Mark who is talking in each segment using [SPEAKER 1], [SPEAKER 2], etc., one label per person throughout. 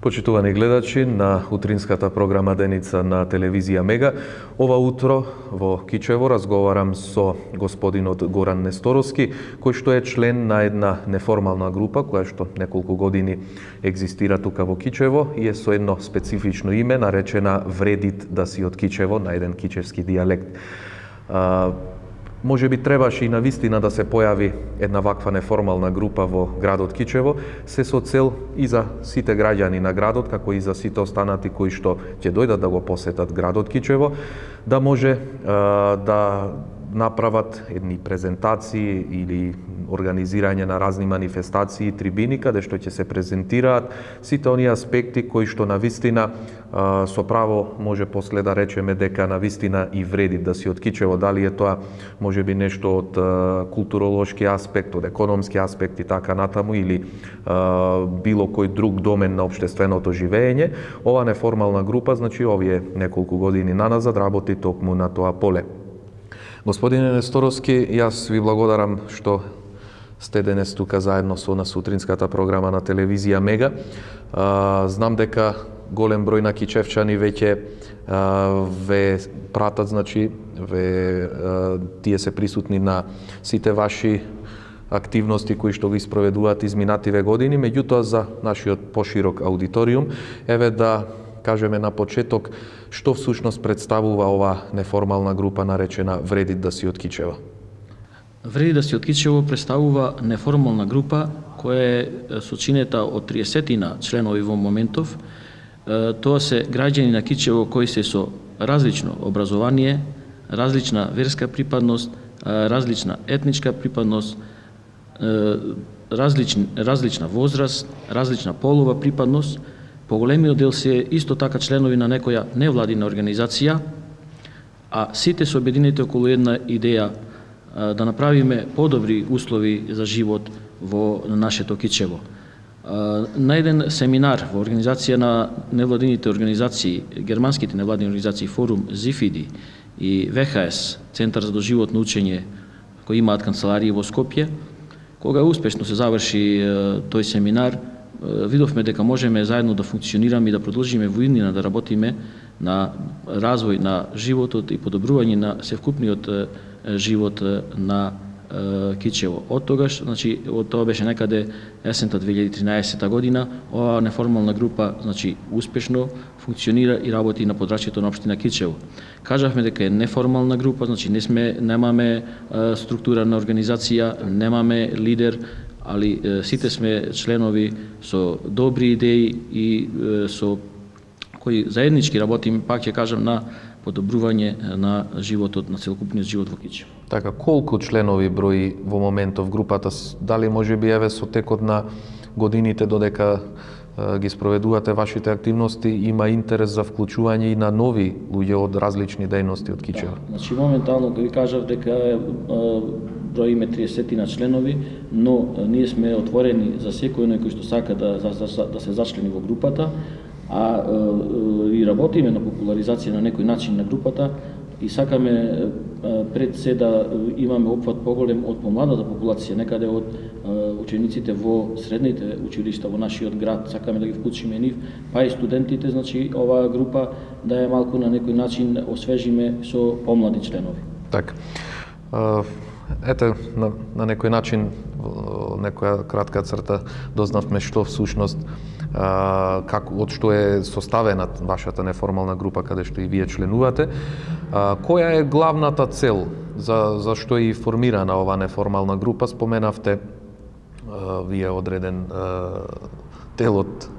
[SPEAKER 1] Почитувани гледачи на утринската програма Деница на телевизија Мега, ова утро во Кичево разговарам со господинот Горан Несторовски, кој што е член на една неформална група која што неколку години екзистира тука во Кичево и е со едно специфично име наречена Вредит да си од Кичево на еден кичевски дијалект. Може би требаше и навистина да се појави една ваква неформална група во градот Кичево, се со цел и за сите граѓани на градот, како и за сите останати кои што ќе дојдат да го посетат градот Кичево, да може да направат едни презентации или организирање на разни манифестации и трибини каде што ќе се презентираат сите оние аспекти кои што навистина со право може после да речеме дека навистина и вреди да си од Кичево, дали е тоа можеби нешто од културолошки аспект, од економски аспект и така натаму или било кој друг домен на општественото живење. Ова неформална група, значи овие неколку години наназад работи токму на тоа поле. Господине Несторовски, јас ви благодарам што сте денес тука заедно со нас утринската програма на телевизија Мега. Знам дека голем број на кичевчани веќе ве пратат, значи тие се присутни на сите ваши активности кои што ги спроведуваат изминативе години, меѓутоа за нашиот поширок аудиториум, еве да кажеме на почеток што всушност представува ова неформална група наречена Вредит да си од Кичево.
[SPEAKER 2] Вреди да си од Кичево представува неформална група која е сочинета од 30-тина членови во моментов. Тоа се граѓани на Кичево кои се со различно образование, различна верска припадност, различна етничка припадност, различна возраст, различна полова припадност. Поголемиот дел се исто така членови на некоја невладина организација, а сите се обединети околу една идеја да направиме подобри услови за живот во нашето Кичево. На еден семинар во организација на невладините организации, германските невладини организации Форум ЗИФИДИ и ВХС, Центар за доживотно учење, кои имаат канцеларии во Скопје, кога успешно се заврши тој семинар, видовме дека можеме заедно да функционираме и да продолжиме во иднина да работиме на развој на животот и подобрување на севкупниот живот на Кичево. Од тогаш, значи, од тоа беше некаде есента 2013 година, ова неформална група, значи, успешно функционира и работи на подрачјето на општина Кичево. Кажавме дека е неформална група, значи немаме структура на организација, немаме лидер, али сите сме членови со добри идеи и со кои заеднички работиме, пак ќе кажам, на подобрување на животот, на целокупниот живот во Кичево.
[SPEAKER 1] Така, колку членови брои во моментов групата? Дали може би еве со текот на годините додека ги спроведувате вашите активности, има интерес за вклучување и на нови луѓе од различни дејности од Кичево?
[SPEAKER 2] Значи, моментално, ви кажав дека броиме 30 членови, но ние сме отворени за секој кој што сака да се зачлени во групата, а и работиме на популаризација на некој начин на групата и сакаме пред се да имаме опфат поголем од помладата популација, некаде од учениците во средните училишта во нашиот град, сакаме да ги вклучиме нив, па и студентите, значи оваа група да е малку на некој начин освежиме со помлади членови.
[SPEAKER 1] Така. Ете, на некој начин, некоја кратка црта, дознавме што всушност, од што е составена вашата неформална група, каде што и вие членувате. Која е главната цел за што е формирана ова неформална група? Споменавте вие одреден дел од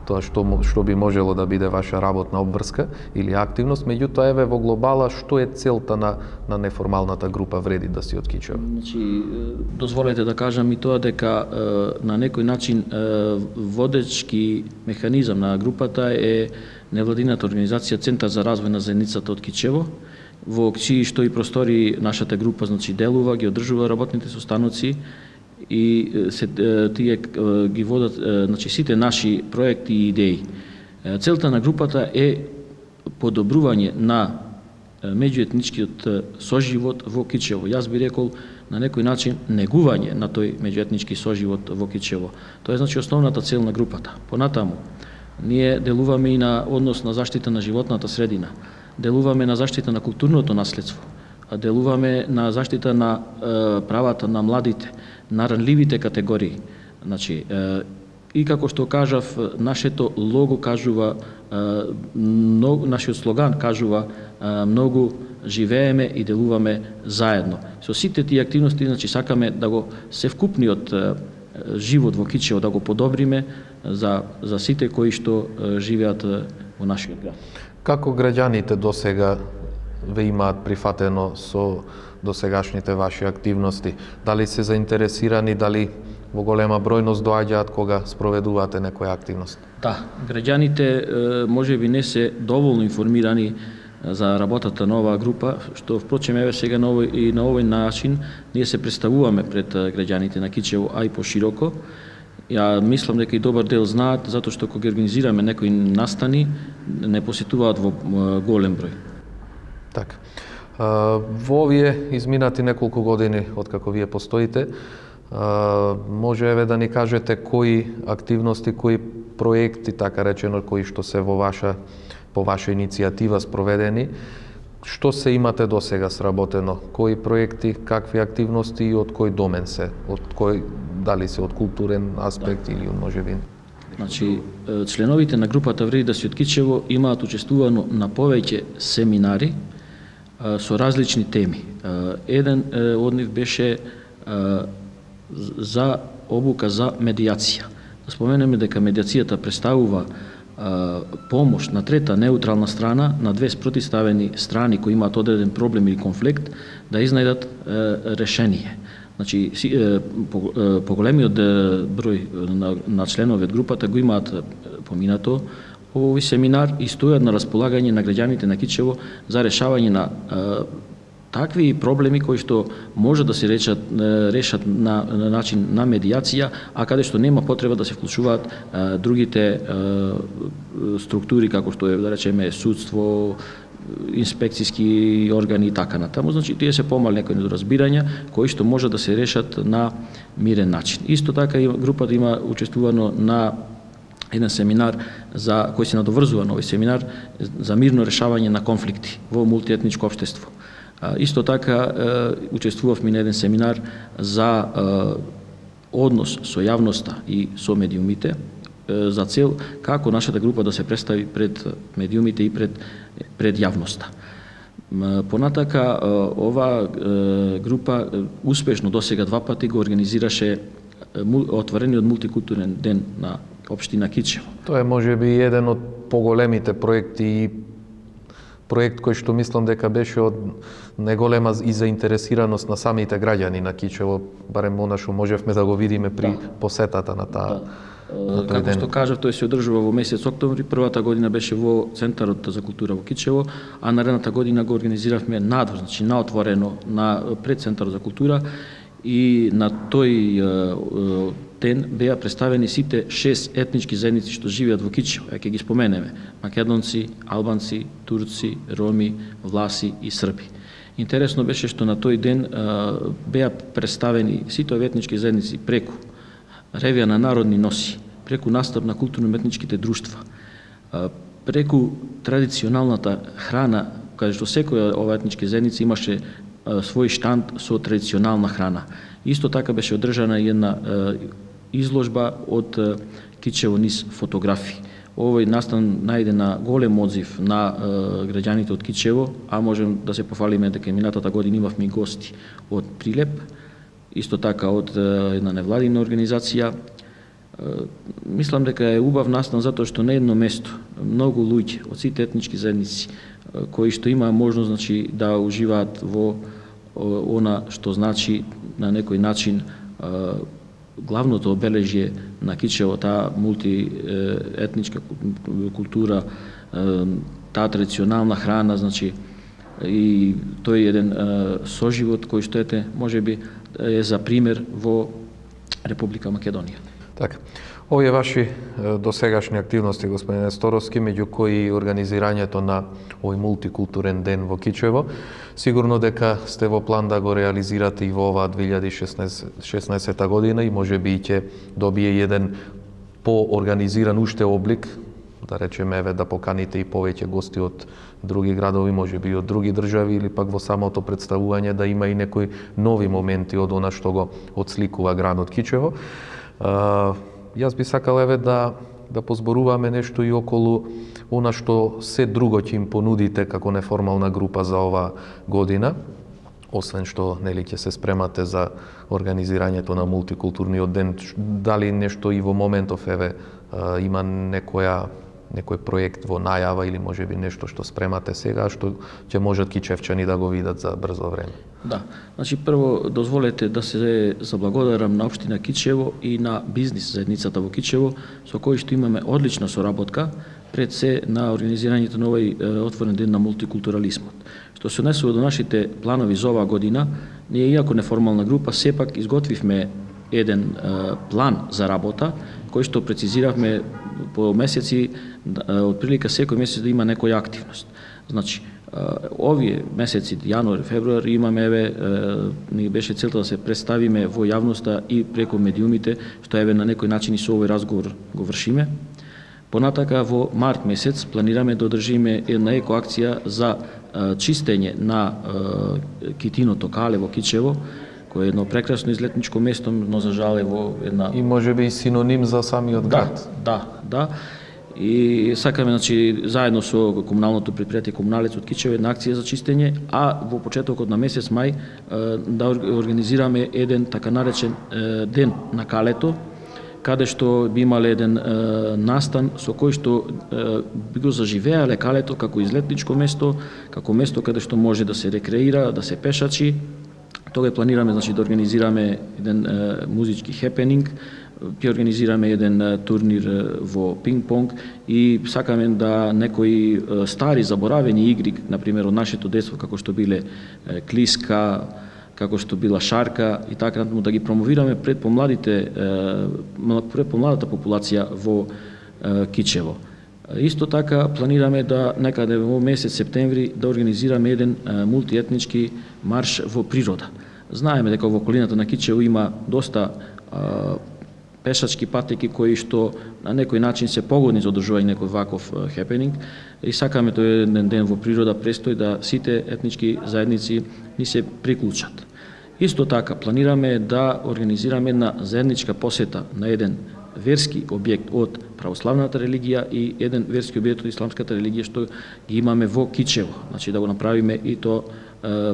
[SPEAKER 1] тоа што би можело да биде ваша работна обврска или активност, меѓутоа еве во глобала што е целта на неформалната група Вреди да си од Кичево?
[SPEAKER 2] Значи, дозволете да кажам и тоа дека на некој начин водечки механизам на групата е невладината организација Центар за развој на заедницата од Кичево, во чии што и простори нашата група, значи, делува, ги одржува работните состаноци и тие ги водат, значи, сите наши проекти и идеи. Целта на групата е подобрување на меѓуетничкиот соживот во Кичево. Јас би рекол на некој начин негување на тој меѓуетнички соживот во Кичево. Тоа е, значи, основната цел на групата. Понатаму, Ние делуваме и на однос на заштита на животната средина, делуваме на заштита на културното наследство, делуваме на заштита на правата на младите, на ранливите категории. Значи, и како што кажав, нашето лого кажува, нашиот слоган кажува многу живееме и делуваме заедно. Со сите тие активности, значи, сакаме да го севкупниот живот во Кичево да го подобриме за сите кои што живеат во нашиот град.
[SPEAKER 1] Како граѓаните досега ве имаат прифатено со досегашните ваши активности? Дали се заинтересирани, дали во голема бројност доаѓаат кога спроведувате некоја активност?
[SPEAKER 2] Да, граѓаните можеби не се доволно информирани за работата на оваа група, што впрочем еве сега на овој начин ние се представуваме пред граѓаните на Кичево, а и пошироко. Ја мислам дека и добар дел знаат, затоа што кога организираме некои настани, не посетуваат во голем број.
[SPEAKER 1] Така. Во овие изминати неколку години од како вие постоите, може еве да ни кажете кои активности, кои проекти, така речено, кои што се по ваша иницијатива спроведени, што се имате досега сработено? Кои проекти, какви активности и од кој домен се? Дали се од културен аспект или можеби?
[SPEAKER 2] Значи, членовите на групата Вреди да си од Кичево имаат учествувано на повеќе семинари со различни теми. Еден од нив беше за обука за медијација. Да споменеме дека медијацијата представува помош на трета неутрална страна, на две спротивставени страни кои имаат одреден проблем или конфликт, да изнајдат решение. Значи, поголемиот број на членови од групата го имаат поминато овој семинар и стојат на располагање на граѓаните на Кичево за решавање на такви проблеми кои што може да се решат на начин на медијација, а каде што нема потреба да се вклучуваат другите структури, како што е, да речеме, судство, инспекцијски органи и така натаму. Значи, тие се помални некои недоразбирања кои што може да се решат на мирен начин. Исто така групата има учествувано на еден семинар кој се надоврзува на овој семинар за мирно решавање на конфликти во мултиетничко општество. Исто така учествувавме на еден семинар за однос со јавноста и со медиумите, за цел како нашата група да се представи пред медиумите и пред јавноста. Понатака, оваа група успешно досега 2 пати го организираше отворениот мултикултурен ден на општина Кичево.
[SPEAKER 1] Тоа е можеби еден од поголемите проекти и проект кој што мислам дека беше од неголема и заинтересираност на самите граѓани на Кичево, барем она што можевме да го видиме при посетата на таа.
[SPEAKER 2] Како што кажав, тој се одржува во месец октомври, првата година беше во Центарот за култура во Кичево, а наредната година го организиравме надвор, значи на отворено пред Центарот за култура, и на тој ден беа представени сите 6 етнички заедници што живеат во Кичево. Ќе ги споменеме: македонци, албанци, турци, роми, власи и срби. Интересно беше што на тој ден беа представени сите етнички заедници преку ревија на народни носи, преку настап на културно-уметничките друштва, преку традиционалната храна, каде што секоја ова етнички заедница имаше свој штанд со традиционална храна. Исто така беше одржана една изложба од Кичево низ фотографии. Овој настан најде на голем одзив на граѓаните од Кичево, а можем да се пофалиме дека минатата година имавме гости од Прилеп, исто така од една невладина организација. Мислам дека е убав настан затоа што на едно место многу луѓе од сите етнички заедници кои што имаа можност, значи, да уживаат во она што значи на некој начин главното обележје на Кичево, таа мултиетничка култура, таа традиционална храна, значи, и тој еден соживот кој што можеби е за пример во Република Македонија.
[SPEAKER 1] Така. Овие ваши досегашни активности, господине Сторовски, меѓу кои организирањето на овој мултикултурен ден во Кичево, сигурно дека сте во план да го реализирате и во оваа 2016 година и можеби ќе добие еден поорганизиран уште облик да речеме, еве да поканите и повеќе гости од други градови, можеби и од други држави, или пак во самото представување да има и некои нови моменти од она што го отсликува градот Кичево. Јас би сакал еве да позборуваме нешто и околу она што се друго ќе им понудите како неформална група за ова година, освен што нели ќе се спремате за организирањето на мултикултурниот ден, дали нешто и во моментов еве има некој проект во најава или можеби нешто што спремате сега, што ќе можат кичевчани да го видат за брзо време?
[SPEAKER 2] Да, значи прво дозволете да се заблагодарам на општина Кичево и на бизнис заедницата во Кичево, со кој што имаме одлична соработка пред се на организирањето на овој отворен ден на мултикултурализмот. Што се однесува до нашите планови за оваа година, ние иако неформална група сепак изготвивме еден план за работа кој што прецизиравме по месеци, отприлика секој месец да има некоја активност. Значи, овие месеци, јануари, февруари, имаме, ни беше целта да се представиме во јавноста и преку медиумите, што на некој начин и со овој разговор го вршиме. Понатака, во март месец, планираме да одржиме една екоакција за чистење на Китиното кале во Кичево, кој е едно прекрасно излетничко место, но за жал е во една...
[SPEAKER 1] И можеби и синоним за самиот град.
[SPEAKER 2] Да. И сакаме, значи, заедно со комуналното предпријатие Комуналец од Кичево една акција за чистење, а во почетокот на месец мај да организираме еден така наречен ден на калето, каде што би имале еден настан со кој што би го заживеале калето како излетничко место, како место каде што може да се рекреира, да се пешачи. Тога планираме, значи, да организираме еден музички хепенинг, ќе организираме еден турнир во пинг-понг и сакаме да некои стари заборавени игри, например од нашето детство, како што биле клиска, како што била шарка и така да ги промовираме пред помладата популација во Кичево. Исто така планираме да некаде во месец септември да организираме еден мултиетнички марш во природа. Знаеме дека во околината на Кичево има доста пешачки патеки кои што на некој начин се погодни за одржување некој ваков хепенинг и сакаме тој еден ден во природа престој да сите етнички заедници ни се приклучат. Исто така планираме да организираме една заедничка посета на еден верски објект од православната религија и еден верски објект од исламската религија што ги имаме во Кичево. Значи да го направиме и то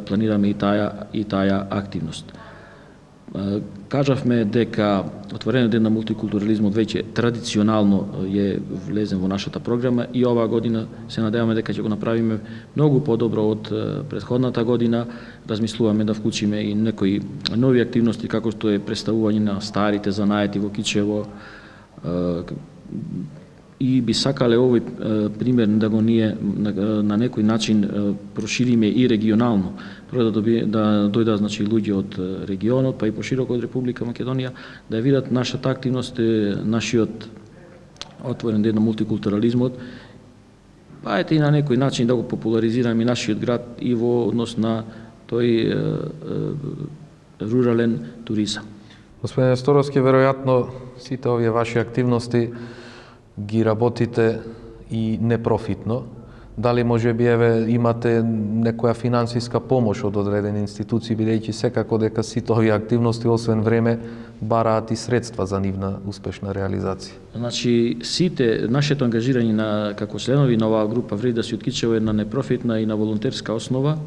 [SPEAKER 2] планираме и таа активност. Кажавме дека отворениот ден на мултикултурализмот веќе традиционално е влезен во нашата програма и оваа година се надеваме дека ќе го направиме многу подобро од претходната година. Размислуваме да вклучиме и некои нови активности како што е представување на старите занаети во Кичево и би сакале овој пример да го ние на некој начин прошириме и регионално. Прво да дојдат, значи, луѓе од регионот, па и пошироко од Република Македонија, да видат нашата активност, нашиот отворен ден на мултикултурализмот, па ете и на некој начин да го популаризираме нашиот град и во однос на тој рурален туризам.
[SPEAKER 1] Господине Сторовски, веројатно сите овие ваши активности ги работите и непрофитно. Дали можеби имате некоја финансиска помош од одредени институции, бидејќи секако дека сите овие активности, освен време, бараат и средства за нивна успешна реализација?
[SPEAKER 2] Значи, сите нашето ангажирање како членови на оваа група Вреди да се од Кичево е на непрофитна и на волонтерска основа.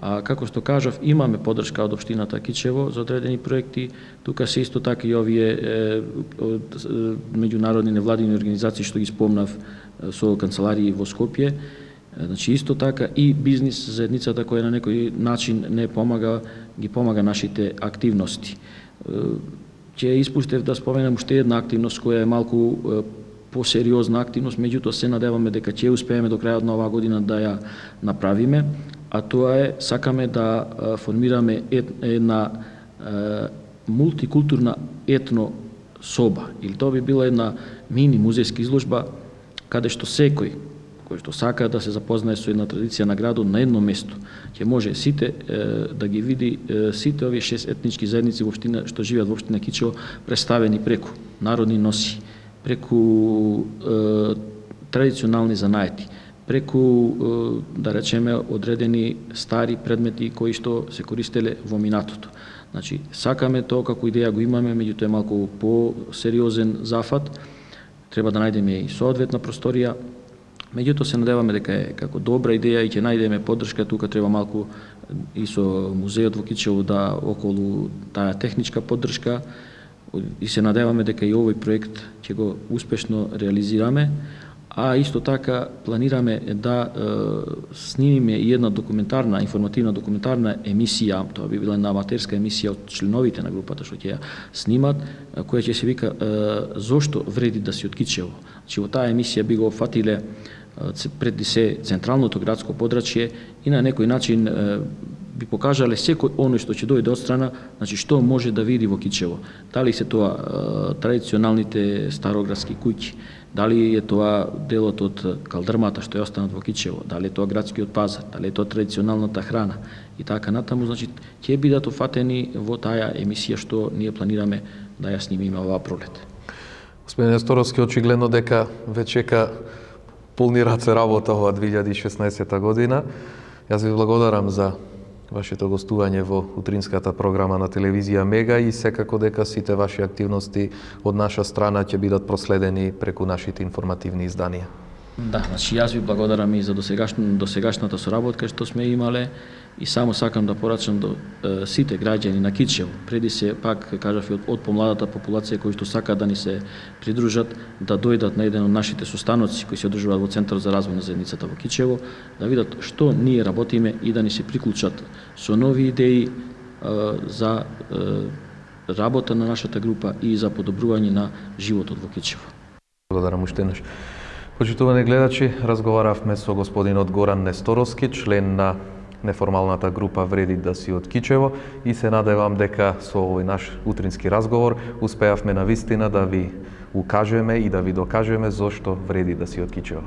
[SPEAKER 2] А како што кажав, имаме поддршка од општината Кичево за одредени проекти. Тука се исто така и овие меѓународни невладини организации што ги спомнав со канцеларии во Скопје. Значи исто така и бизнис заедницата која на некој начин ги помага нашите активности. Ќе испуштев да споменам уште една активност која е малку посериозна активност, меѓутоа се надеваме дека ќе успееме до крајот на оваа година да ја направиме, а тоа е сакаме да формираме една мултикултурна етно соба, или тоа би била една мини музејска изложба каде што секој кој што сака да се запознае со една традиција на градот на едно место, ќе може сите да ги види сите овие 6 етнички заедници во општина што живеат во општина Кичево представени преку народни носи, преку традиционални занаети, преку, да речеме, одредени стари предмети кои што се користеле во минатото. Значи, сакаме тоа како идеја го имаме, меѓутоа е малку по-сериозен зафат, треба да најдеме и соодветна просторија, меѓутоа се надеваме дека е како добра идеја и ќе најдеме поддршка, тука треба малку и со музеот во Кичево да околу таа техничка поддршка и се надеваме дека и овој проект ќе го успешно реализираме, а исто така планираме да снимиме и една документарна, информативна документарна емисија, тоа би била една аматерска емисија од членовите на групата што ќе ја снимат, која ќе се вика "Зошто вреди да си од Кичево". Значи во таа емисија би го фатиле преди се централното градско подрачје и на некој начин би покажале секој оној што ќе дојде од страна, значи што може да види во Кичево. Дали се тоа традиционалните староградски куќи, дали е тоа делот од калдрмата што е останат во Кичево, дали е тоа градскиот пазар, дали е тоа традиционалната храна и така натаму, значи ќе бидат офатени во таа емисија што ние планираме да ја снимиме оваа пролет.
[SPEAKER 1] Господин Несторовски, очигледно дека ве чека полни раце работа ова 2016 година. Јас ви благодарам за вашето гостување во утринската програма на телевизија Мега и секако дека сите ваши активности од наша страна ќе бидат проследени преку нашите информативни изданија.
[SPEAKER 2] Да, значи јас ви благодарам и за досегашната соработка што сме имале и само сакам да порачам до сите граѓани на Кичево, преди се пак кажав и од помладата популација кои што сакаат да ни се придружат, да дојдат на еден од нашите состаноци кои се одржуваат во Центарот за развој на заедницата во Кичево, да видат што ние работиме и да ни се приклучат со нови идеи за работа на нашата група и за подобрување на животот во Кичево.
[SPEAKER 1] Благодарам уште еднаш. Почитувани гледачи, разговаравме со господинот Горан Несторовски, член на неформалната група Вреди да си од Кичево и се надевам дека со овој наш утрински разговор успеавме на вистина да ви укажеме и да ви докажеме зошто вреди да си од Кичево.